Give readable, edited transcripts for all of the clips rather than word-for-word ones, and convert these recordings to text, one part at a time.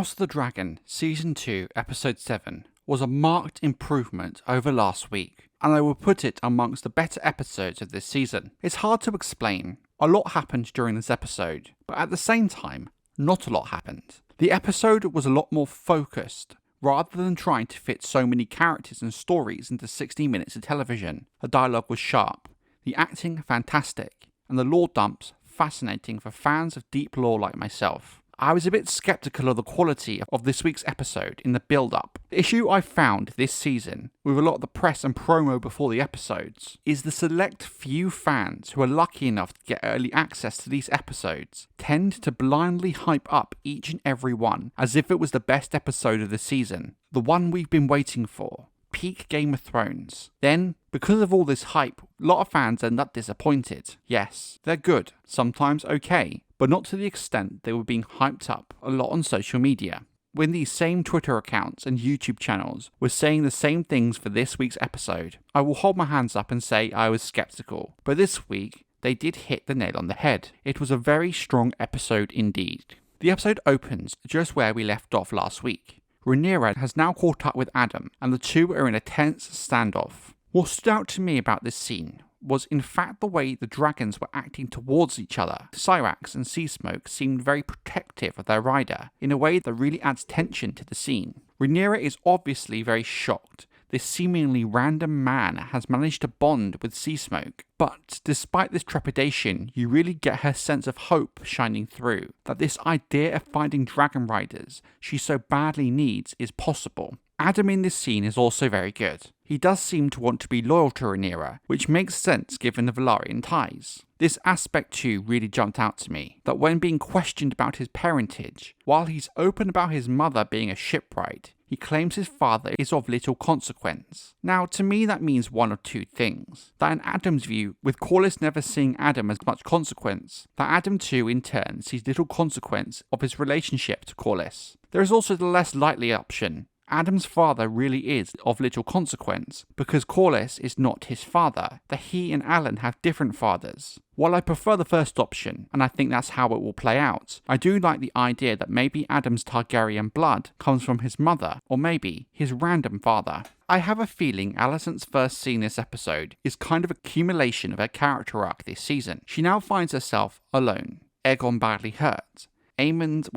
House of the Dragon Season 2 Episode 7 was a marked improvement over last week, and I will put it amongst the better episodes of this season. It's hard to explain. A lot happened during this episode, but at the same time, not a lot happened. The episode was a lot more focused, rather than trying to fit so many characters and stories into 60 minutes of television. The dialogue was sharp, the acting fantastic, and the lore dumps fascinating for fans of deep lore like myself. I was a bit skeptical of the quality of this week's episode in the build-up. The issue I found this season, with a lot of the press and promo before the episodes, is the select few fans who are lucky enough to get early access to these episodes tend to blindly hype up each and every one as if it was the best episode of the season, the one we've been waiting for. Peak Game of Thrones. Then, because of all this hype, a lot of fans end up disappointed. Yes, they're good, sometimes okay, but not to the extent they were being hyped up a lot on social media. When these same Twitter accounts and YouTube channels were saying the same things for this week's episode, I will hold my hands up and say I was skeptical. But this week, they did hit the nail on the head. It was a very strong episode indeed. The episode opens just where we left off last week. Rhaenyra has now caught up with Addam, and the two are in a tense standoff. What stood out to me about this scene was in fact the way the dragons were acting towards each other. Syrax and Seasmoke seemed very protective of their rider, in a way that really adds tension to the scene. Rhaenyra is obviously very shocked. This seemingly random man has managed to bond with Seasmoke, but despite this trepidation, you really get her sense of hope shining through, that this idea of finding dragon riders she so badly needs is possible. Addam in this scene is also very good. He does seem to want to be loyal to Rhaenyra, which makes sense given the Velaryon ties. This aspect too really jumped out to me, that when being questioned about his parentage, while he's open about his mother being a shipwright, he claims his father is of little consequence. Now, to me that means one of two things. That in Addam's view, with Corlys never seeing Addam as much consequence, that Addam too in turn sees little consequence of his relationship to Corlys. There is also the less likely option. Addam's father really is of little consequence, because Corlys is not his father, that he and Alan have different fathers. While I prefer the first option, and I think that's how it will play out, I do like the idea that maybe Addam's Targaryen blood comes from his mother, or maybe his random father. I have a feeling Alicent's first scene this episode is kind of accumulation of her character arc this season. She now finds herself alone, Aegon badly hurt, Aemond,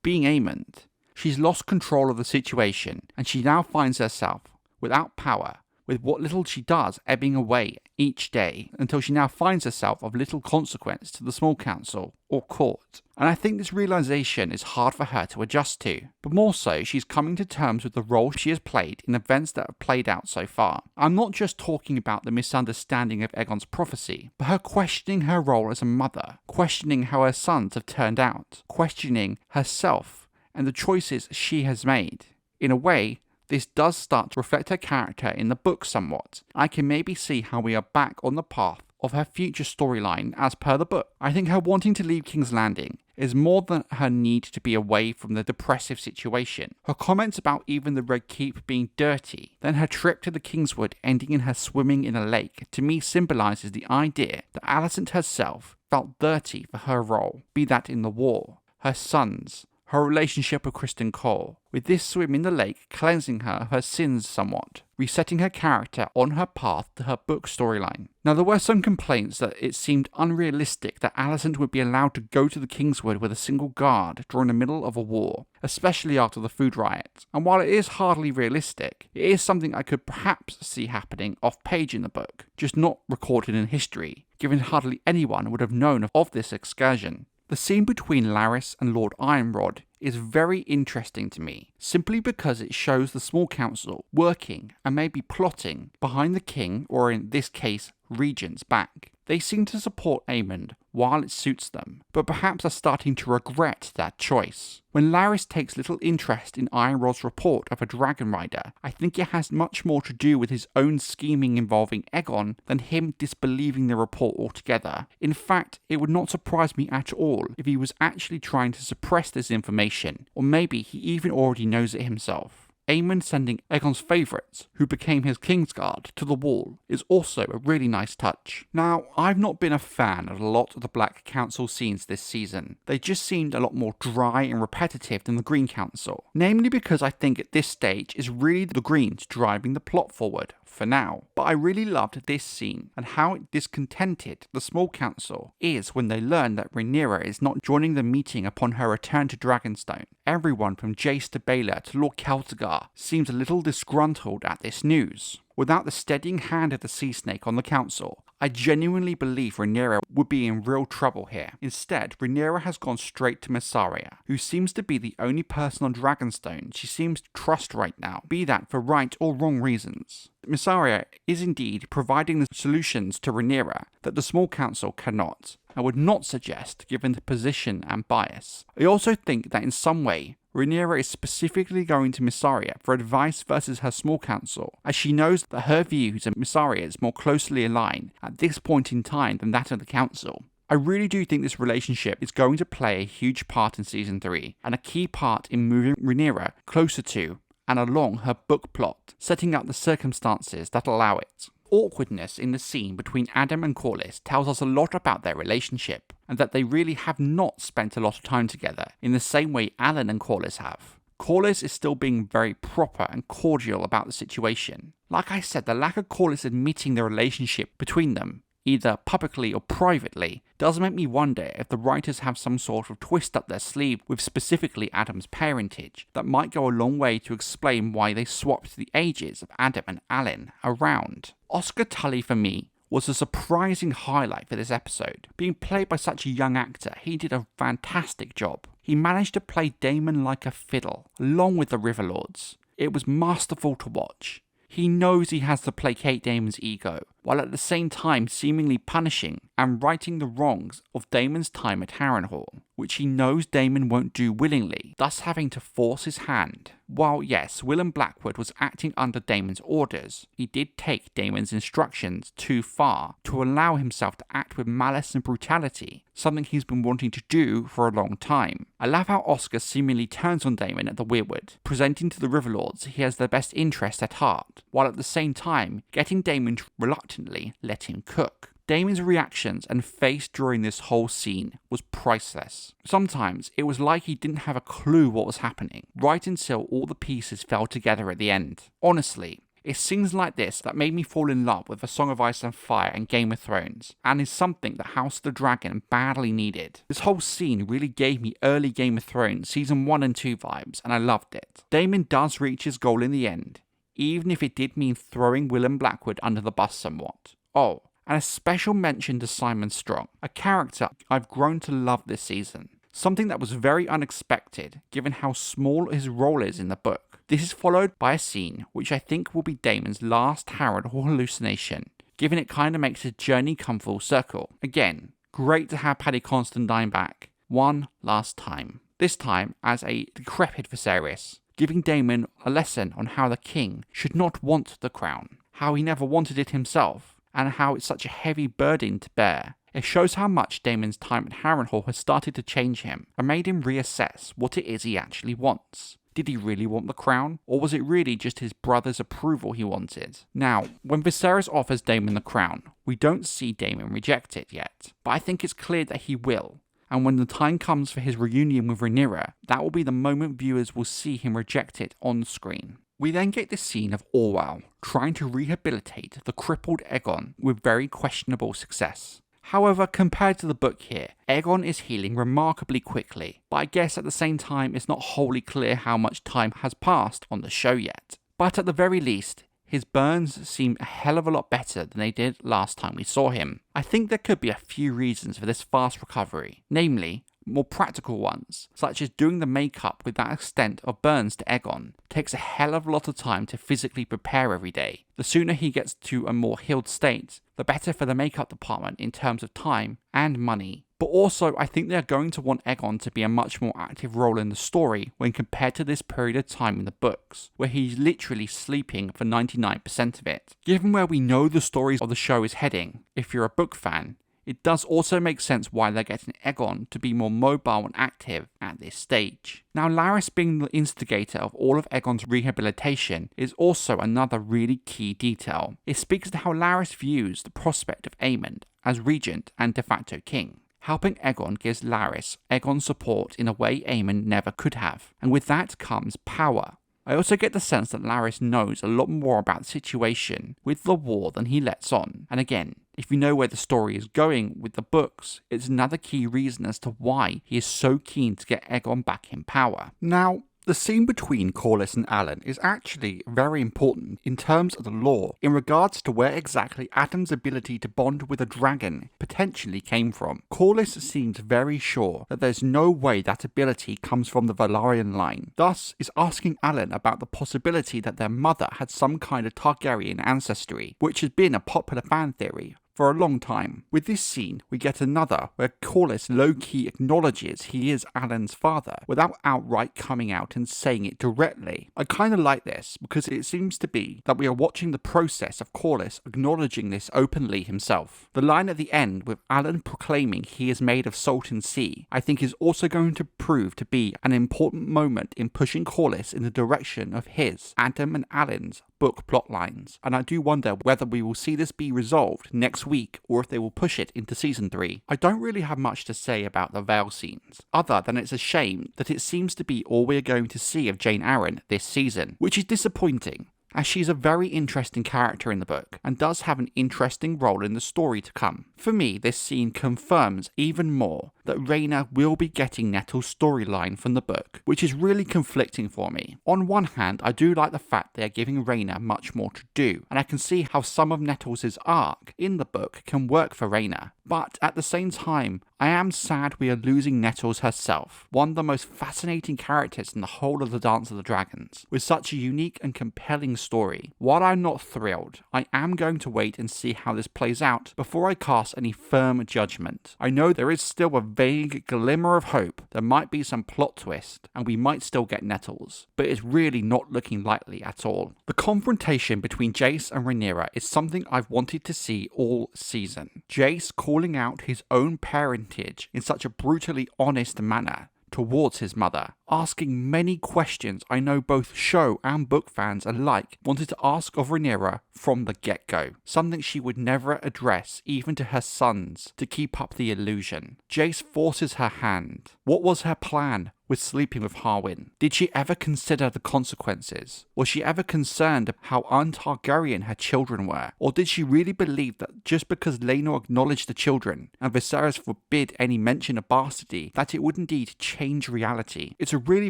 being Aemond. She's lost control of the situation, and she now finds herself without power, with what little she does ebbing away each day, until she now finds herself of little consequence to the small council or court. And I think this realization is hard for her to adjust to, but more so she's coming to terms with the role she has played in events that have played out so far. I'm not just talking about the misunderstanding of Aegon's prophecy, but her questioning her role as a mother, questioning how her sons have turned out, questioning herself and the choices she has made. In a way, this does start to reflect her character in the book somewhat. I can maybe see how we are back on the path of her future storyline as per the book. I think her wanting to leave King's Landing is more than her need to be away from the depressive situation. Her comments about even the Red Keep being dirty, then her trip to the Kingswood ending in her swimming in a lake, to me symbolises the idea that Alicent herself felt dirty for her role, be that in the war, her sons, her relationship with Kristen Cole, with this swim in the lake cleansing her of her sins somewhat, resetting her character on her path to her book storyline. Now there were some complaints that it seemed unrealistic that Alicent would be allowed to go to the Kingswood with a single guard during the middle of a war, especially after the food riot, and while it is hardly realistic, it is something I could perhaps see happening off-page in the book, just not recorded in history, given hardly anyone would have known of this excursion. The scene between Larys and Lord Ironrod is very interesting to me, simply because it shows the small council working and maybe plotting behind the king, or in this case, Regent's back. They seem to support Aemond while it suits them, but perhaps are starting to regret that choice. When Larys takes little interest in Ironrod's report of a dragon rider, I think it has much more to do with his own scheming involving Aegon than him disbelieving the report altogether. In fact, it would not surprise me at all if he was actually trying to suppress this information, or maybe he even already knows it himself. Aemon sending Aegon's favourites, who became his Kingsguard, to the wall is also a really nice touch. Now, I've not been a fan of a lot of the Black Council scenes this season. They just seemed a lot more dry and repetitive than the Green Council, namely because I think at this stage it's really the Greens driving the plot forward for now. But I really loved this scene and how discontented the small council is when they learn that Rhaenyra is not joining the meeting upon her return to Dragonstone. Everyone from Jace to Baelor to Lord Celtigar seems a little disgruntled at this news. Without the steadying hand of the sea snake on the council, I genuinely believe Rhaenyra would be in real trouble here. Instead, Rhaenyra has gone straight to Mysaria, who seems to be the only person on Dragonstone she seems to trust right now, be that for right or wrong reasons. Mysaria is indeed providing the solutions to Rhaenyra that the small council cannot, and would not suggest given the position and bias. I also think that in some way, Rhaenyra is specifically going to Mysaria for advice versus her small council, as she knows that her views and Mysaria's more closely align at this point in time than that of the council. I really do think this relationship is going to play a huge part in Season 3, and a key part in moving Rhaenyra closer to and along her book plot, setting up the circumstances that allow it. Awkwardness in the scene between Addam and Corlys tells us a lot about their relationship, and that they really have not spent a lot of time together in the same way Alan and Corlys have. Corlys is still being very proper and cordial about the situation. Like I said, the lack of Corlys admitting the relationship between them, either publicly or privately, does make me wonder if the writers have some sort of twist up their sleeve with specifically Addam's parentage that might go a long way to explain why they swapped the ages of Addam and Alan around. Oscar Tully for me was a surprising highlight for this episode. Being played by such a young actor, he did a fantastic job. He managed to play Daemon like a fiddle, along with the Riverlords. It was masterful to watch. He knows he has to placate Daemon's ego, while at the same time seemingly punishing and righting the wrongs of Daemon's time at Harrenhal, which he knows Daemon won't do willingly, thus having to force his hand. While yes, Willem Blackwood was acting under Daemon's orders, he did take Daemon's instructions too far to allow himself to act with malice and brutality, something he's been wanting to do for a long time. I love how Oscar seemingly turns on Daemon at the Weirwood, presenting to the Riverlords he has their best interest at heart, while at the same time getting Daemon to reluctantly let him cook. Daemon's reactions and face during this whole scene was priceless. Sometimes it was like he didn't have a clue what was happening, right until all the pieces fell together at the end. Honestly, it's scenes like this that made me fall in love with A Song of Ice and Fire and Game of Thrones, and is something that House of the Dragon badly needed. This whole scene really gave me early Game of Thrones Season 1 and 2 vibes, and I loved it. Daemon does reach his goal in the end, even if it did mean throwing Willem Blackwood under the bus somewhat. Oh, and a special mention to Simon Strong, a character I've grown to love this season. Something that was very unexpected, given how small his role is in the book. This is followed by a scene which I think will be Daemon's last Harrenhal hallucination, given it kinda makes his journey come full circle. Again, great to have Paddy Considine back, one last time. This time as a decrepit Viserys, giving Daemon a lesson on how the king should not want the crown, how he never wanted it himself, and how it's such a heavy burden to bear. It shows how much Daemon's time at Harrenhal has started to change him, and made him reassess what it is he actually wants. Did he really want the crown, or was it really just his brother's approval he wanted? Now, when Viserys offers Daemon the crown, we don't see Daemon reject it yet, but I think it's clear that he will. And when the time comes for his reunion with Rhaenyra, that will be the moment viewers will see him reject it on the screen. We then get this scene of Orwell trying to rehabilitate the crippled Aegon with very questionable success. However, compared to the book here, Aegon is healing remarkably quickly, but I guess at the same time it's not wholly clear how much time has passed on the show yet. But at the very least, his burns seem a hell of a lot better than they did last time we saw him. I think there could be a few reasons for this fast recovery, namely, more practical ones, such as doing the makeup with that extent of burns to Aegon takes a hell of a lot of time to physically prepare every day. The sooner he gets to a more healed state, the better for the makeup department in terms of time and money. But also, I think they're going to want Aegon to be a much more active role in the story when compared to this period of time in the books, where he's literally sleeping for 99% of it. Given where we know the stories of the show is heading, if you're a book fan, It does also make sense why they're getting Aegon to be more mobile and active at this stage. Now, Larys being the instigator of all of Aegon's rehabilitation is also another really key detail. It speaks to how Larys views the prospect of Aemond as regent and de facto king. Helping Aegon gives Larys Aegon's support in a way Aemond never could have, and with that comes power. I also get the sense that Larys knows a lot more about the situation with the war than he lets on. And again, if you know where the story is going with the books, it's another key reason as to why he is so keen to get Aegon back in power. Now, the scene between Corlys and Alan is actually very important in terms of the lore in regards to where exactly Addam's ability to bond with a dragon potentially came from. Corlys seems very sure that there's no way that ability comes from the Velaryon line, thus is asking Alan about the possibility that their mother had some kind of Targaryen ancestry, which has been a popular fan theory for a long time. With this scene, we get another where Corlys low-key acknowledges he is Alan's father without outright coming out and saying it directly. I kind of like this because it seems to be that we are watching the process of Corlys acknowledging this openly himself. The line at the end with Alan proclaiming he is made of salt and sea, I think is also going to prove to be an important moment in pushing Corlys in the direction of his, Addam and Alan's book plotlines, and I do wonder whether we will see this be resolved next week or if they will push it into season 3. I don't really have much to say about the Vale scenes, other than it's a shame that it seems to be all we're going to see of Jane Arryn this season, which is disappointing, as she's a very interesting character in the book and does have an interesting role in the story to come. For me, this scene confirms even more that Rhaenyra will be getting Nettles' storyline from the book, which is really conflicting for me. On one hand, I do like the fact they are giving Rhaenyra much more to do, and I can see how some of Nettles' arc in the book can work for Rhaenyra. But at the same time, I am sad we are losing Nettles herself, one of the most fascinating characters in the whole of the Dance of the Dragons, with such a unique and compelling story. While I'm not thrilled, I am going to wait and see how this plays out before I cast any firm judgment. I know there is still a vague glimmer of hope there might be some plot twist and we might still get Nettles, but it's really not looking likely at all. The confrontation between Jace and Rhaenyra is something I've wanted to see all season. Jace calling out his own parentage in such a brutally honest manner towards his mother, asking many questions I know both show and book fans alike wanted to ask of Rhaenyra from the get-go, something she would never address even to her sons to keep up the illusion. Jace forces her hand. What was her plan with sleeping with Harwin? Did she ever consider the consequences? Was she ever concerned how un-Targaryen her children were? Or did she really believe that just because Laenor acknowledged the children and Viserys forbid any mention of bastardy, that it would indeed change reality? It's a really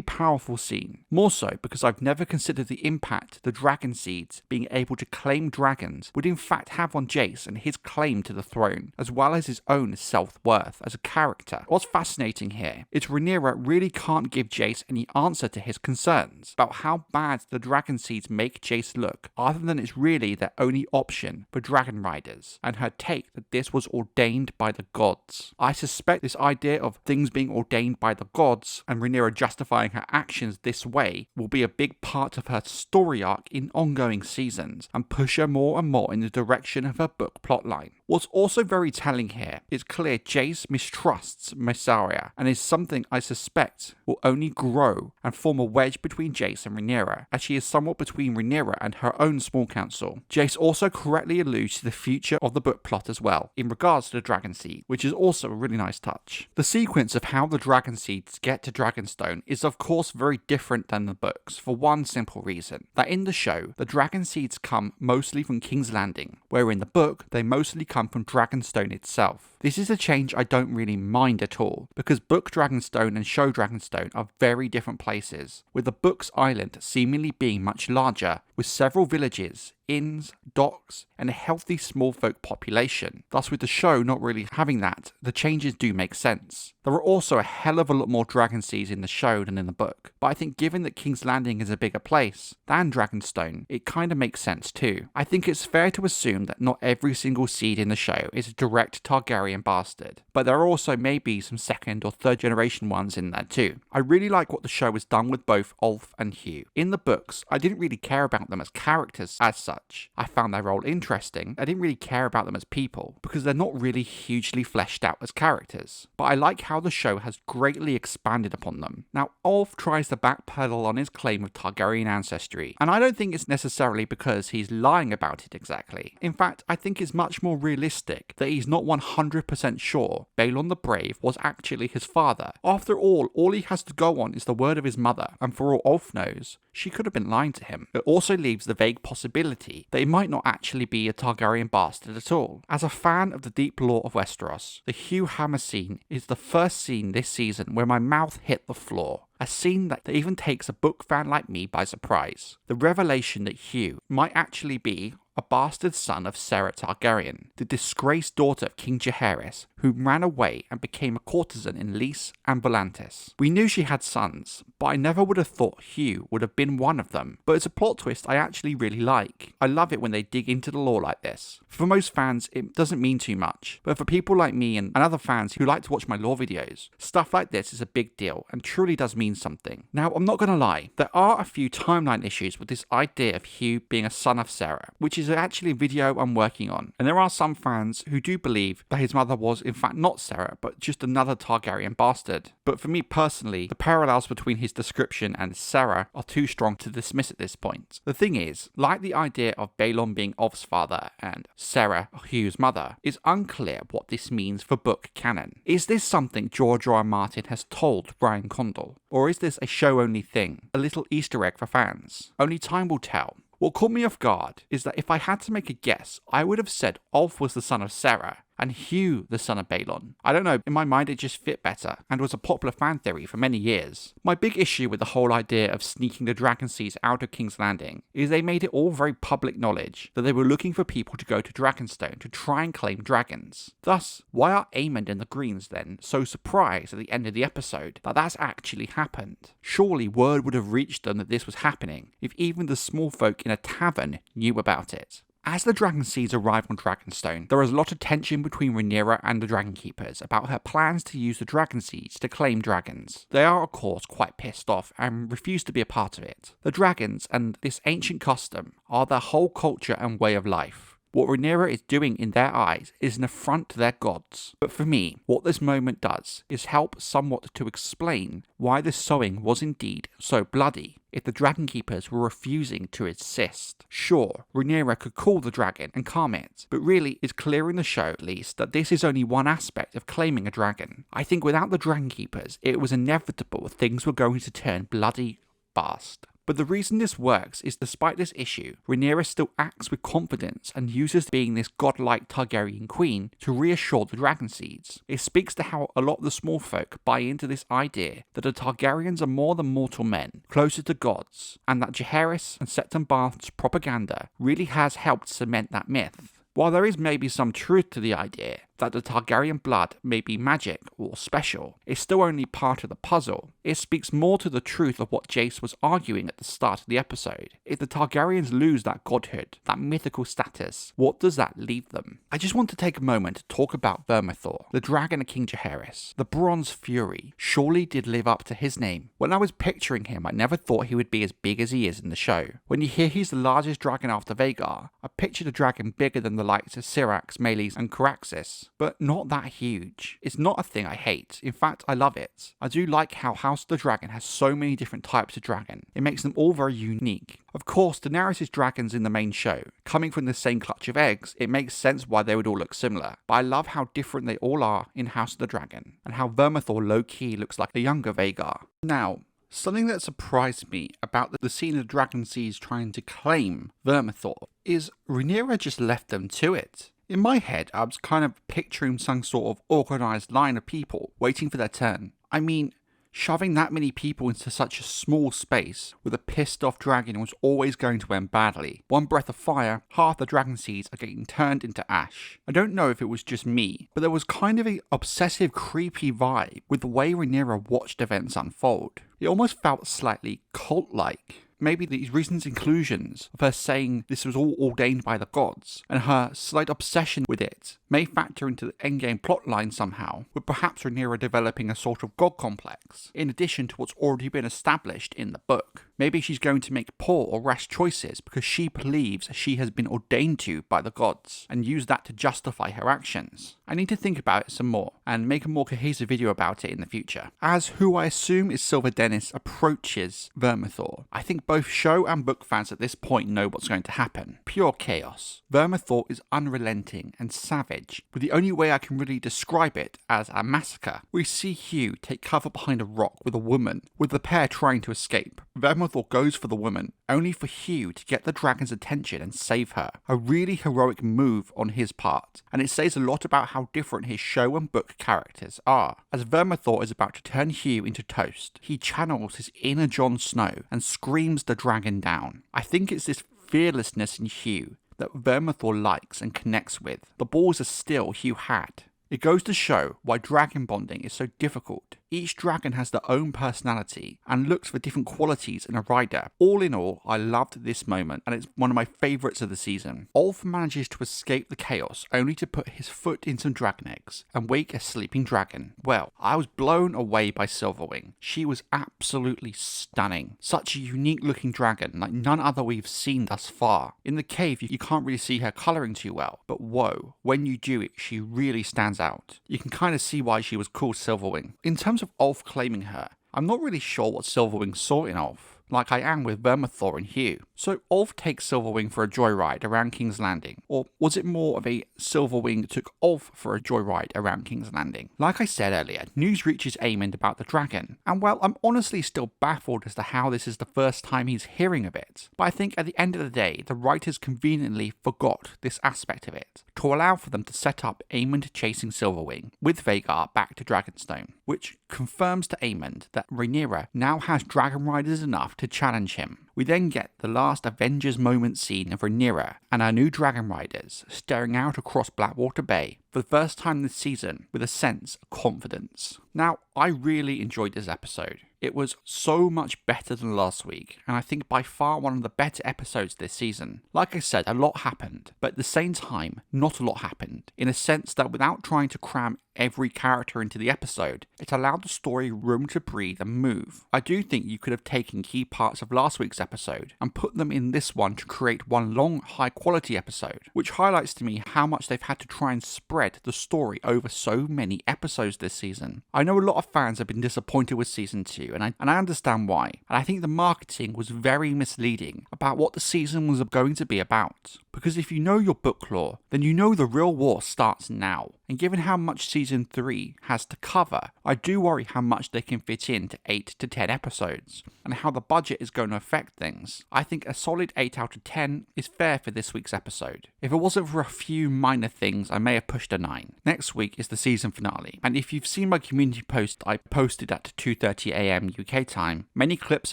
powerful scene, more so because I've never considered the impact the Dragonseeds being able to claim dragons would in fact have on Jace and his claim to the throne, as well as his own self-worth as a character. What's fascinating here is Rhaenyra really can't give Jace any answer to his concerns about how bad the Dragonseeds make Jace look, other than it's really their only option for dragon riders, and her take that this was ordained by the gods. I suspect this idea of things being ordained by the gods and Rhaenyra justifying her actions this way will be a big part of her story arc in ongoing seasons and push her more and more in the direction of her book plotline. What's also very telling here is clear Jace mistrusts Mysaria and is something I suspect will only grow and form a wedge between Jace and Rhaenyra, as she is somewhat between Rhaenyra and her own small council. Jace also correctly alludes to the future of the book plot as well, in regards to the Dragonseed, which is also a really nice touch. The sequence of how the Dragonseeds get to Dragonstone is of course very different than the books, for one simple reason, that in the show, the Dragonseeds come mostly from King's Landing, where in the book, they mostly come from Dragonstone itself. This is a change I don't really mind at all, because book Dragonstone and show Dragonstone are very different places, with the book's island seemingly being much larger, with several villages, inns, docks, and a healthy small folk population. Thus, with the show not really having that, the changes do make sense. There are also a hell of a lot more Dragonseeds in the show than in the book, but I think given that King's Landing is a bigger place than Dragonstone, it kind of makes sense too. I think it's fair to assume that not every single seed in the show is a direct Targaryen bastard, but there are also maybe some second or third generation ones in there too. I really like what the show has done with both Ulf and Hugh. In the books, I didn't really care about them as characters as such, such. I found their role interesting. I didn't really care about them as people, because they're not really hugely fleshed out as characters. But I like how the show has greatly expanded upon them. Now, Ulf tries to backpedal on his claim of Targaryen ancestry, and I don't think it's necessarily because he's lying about it exactly. In fact, I think it's much more realistic that he's not 100% sure Balon the Brave was actually his father. After all he has to go on is the word of his mother, and for all Ulf knows, she could have been lying to him. It also leaves the vague possibility that he might not actually be a Targaryen bastard at all. As a fan of the deep lore of Westeros, the Hugh hammer scene is the first scene this season where my mouth hit the floor. A scene that even takes a book fan like me by surprise. The revelation that Hugh might actually be a bastard son of Sarah Targaryen, the disgraced daughter of King Jaehaerys, who ran away and became a courtesan in Lys and Volantis. We knew she had sons, but I never would have thought Hugh would have been one of them. But it's a plot twist I actually really like. I love it when they dig into the lore like this. For most fans, it doesn't mean too much, but for people like me and other fans who like to watch my lore videos, stuff like this is a big deal and truly does mean something. Now, I'm not gonna lie, there are a few timeline issues with this idea of Hugh being a son of Sarah, which is actually a video I'm working on, and there are some fans who do believe that his mother was in fact not Sarah, but just another Targaryen bastard. But for me personally, the parallels between his description and Sarah are too strong to dismiss at this point. The thing is, like the idea of Balon being Ulf's father and Sarah Hugh's mother, it's unclear what this means for book canon. Is this something George R. R. Martin has told Brian Condell? Or is this a show-only thing? A little Easter egg for fans? Only time will tell. What caught me off guard is that if I had to make a guess, I would have said Ulf was the son of Sarah and Hugh the son of Balon. I don't know, in my mind it just fit better and was a popular fan theory for many years. My big issue with the whole idea of sneaking the Dragonseeds out of King's Landing is they made it all very public knowledge that they were looking for people to go to Dragonstone to try and claim dragons. Thus, why are Aemond and the Greens then so surprised at the end of the episode that that's actually happened? Surely word would have reached them that this was happening if even the small folk in a tavern knew about it. As the Dragonseeds arrive on Dragonstone, there is a lot of tension between Rhaenyra and the Dragonkeepers about her plans to use the Dragonseeds to claim dragons. They are of course quite pissed off and refuse to be a part of it. The dragons and this ancient custom are their whole culture and way of life. What Rhaenyra is doing in their eyes is an affront to their gods. But for me, what this moment does is help somewhat to explain why the sowing was indeed so bloody if the Dragonkeepers were refusing to assist. Sure, Rhaenyra could call the dragon and calm it, but really it's clear in the show at least that this is only one aspect of claiming a dragon. I think without the Dragonkeepers, it was inevitable things were going to turn bloody fast. But the reason this works is despite this issue, Rhaenyra still acts with confidence and uses being this godlike Targaryen queen to reassure the Dragonseeds. It speaks to how a lot of the small folk buy into this idea that the Targaryens are more than mortal men, closer to gods, and that Jaehaerys and Septon Bath's propaganda really has helped cement that myth. While there is maybe some truth to the idea that the Targaryen blood may be magic or special, it's still only part of the puzzle. It speaks more to the truth of what Jace was arguing at the start of the episode. If the Targaryens lose that godhood, that mythical status, what does that leave them? I just want to take a moment to talk about Vermithor, the dragon of King Jaehaerys. The Bronze Fury surely did live up to his name. When I was picturing him, I never thought he would be as big as he is in the show. When you hear he's the largest dragon after Vhagar, I pictured a dragon bigger than the likes of Syrax, Meleys and Caraxes. But not that huge. It's not a thing I hate. In fact, I love it. I do like how House of the Dragon has so many different types of dragon. It makes them all very unique. Of course, Daenerys' dragons in the main show, coming from the same clutch of eggs, it makes sense why they would all look similar. But I love how different they all are in House of the Dragon, and how Vermithor low-key looks like a younger Vhagar. Now, something that surprised me about the scene of Dragonseeds trying to claim Vermithor is Rhaenyra just left them to it. In my head, I was kind of picturing some sort of organised line of people waiting for their turn. I mean, shoving that many people into such a small space with a pissed off dragon was always going to end badly. One breath of fire, half the Dragonseeds are getting turned into ash. I don't know if it was just me, but there was kind of an obsessive, creepy vibe with the way Rhaenyra watched events unfold. It almost felt slightly cult-like. Maybe these recent inclusions of her saying this was all ordained by the gods, and her slight obsession with it, may factor into the endgame plotline somehow, with perhaps Rhaenyra developing a sort of god complex, in addition to what's already been established in the book. Maybe she's going to make poor or rash choices because she believes she has been ordained to by the gods, and use that to justify her actions. I need to think about it some more, and make a more cohesive video about it in the future. As who I assume is Silver Dennis approaches Vermithor, I think both show and book fans at this point know what's going to happen. Pure chaos. Vermithor is unrelenting and savage, but the only way I can really describe it as a massacre. We see Hugh take cover behind a rock with a woman, with the pair trying to escape. Vermithor goes for the woman, only for Hugh to get the dragon's attention and save her. A really heroic move on his part, and it says a lot about how different his show and book characters are. As Vermithor is about to turn Hugh into toast, he channels his inner Jon Snow and screams the dragon down. I think it's this fearlessness in Hugh that Vermithor likes and connects with. The balls are still Hugh had. It goes to show why dragon bonding is so difficult. Each dragon has their own personality and looks for different qualities in a rider. All in all, I loved this moment, and it's one of my favourites of the season. Ulf manages to escape the chaos only to put his foot in some dragon eggs and wake a sleeping dragon. Well, I was blown away by Silverwing. She was absolutely stunning. Such a unique looking dragon like none other we've seen thus far. In the cave you can't really see her colouring too well, but whoa, when you do it she really stands out. You can kind of see why she was called Silverwing. In terms of Ulf claiming her, I'm not really sure what Silverwing saw in Ulf, like I am with Vermithor and Hugh. So Ulf takes Silverwing for a joyride around King's Landing, or was it more of a Silverwing took Ulf for a joyride around King's Landing? Like I said earlier, news reaches Aemond about the dragon, and well, I'm honestly still baffled as to how this is the first time he's hearing of it, but I think at the end of the day, the writers conveniently forgot this aspect of it, to allow for them to set up Aemond chasing Silverwing, with Vhagar back to Dragonstone, which confirms to Aemond that Rhaenyra now has dragon riders enough to challenge him. We then get the last Avengers moment scene of Rhaenyra and our new dragon riders staring out across Blackwater Bay for the first time this season with a sense of confidence. Now, I really enjoyed this episode. It was so much better than last week, and I think by far one of the better episodes this season. Like I said, a lot happened, but at the same time, not a lot happened, in a sense that without trying to cram every character into the episode, it allowed the story room to breathe and move. I do think you could have taken key parts of last week's episode and put them in this one to create one long, high quality episode, which highlights to me how much they've had to try and spread the story over so many episodes this season. I know a lot of fans have been disappointed with season 2, and I understand why, and I think the marketing was very misleading about what the season was going to be about. Because if you know your book lore, then you know the real war starts now. And given how much season 3 has to cover, I do worry how much they can fit into 8 to 10 episodes, and how the budget is going to affect things. I think a solid 8 out of 10 is fair for this week's episode. If it wasn't for a few minor things, I may have pushed a 9. Next week is the season finale, and if you've seen my community post I posted at 2:30 AM UK time, many clips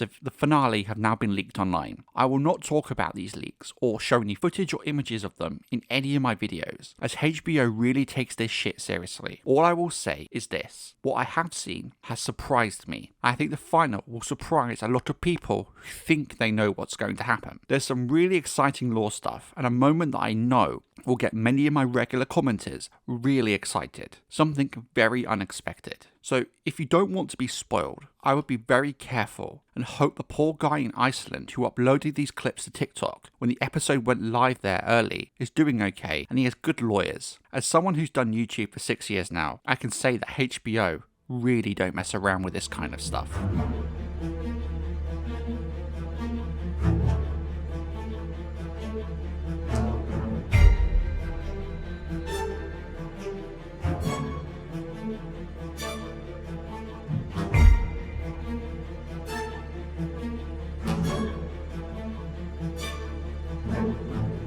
of the finale have now been leaked online. I will not talk about these leaks, or show any footage or images of them in any of my videos, as HBO really takes this shit seriously. All I will say is this: what I have seen has surprised me. I think the final will surprise a lot of people who think they know what's going to happen. There's some really exciting lore stuff, and a moment that I know will get many of my regular commenters really excited. Something very unexpected. So if you don't want to be spoiled, I would be very careful and hope the poor guy in Iceland who uploaded these clips to TikTok when the episode went live there early is doing okay and he has good lawyers. As someone who's done YouTube for 6 years now, I can say that HBO really don't mess around with this kind of stuff.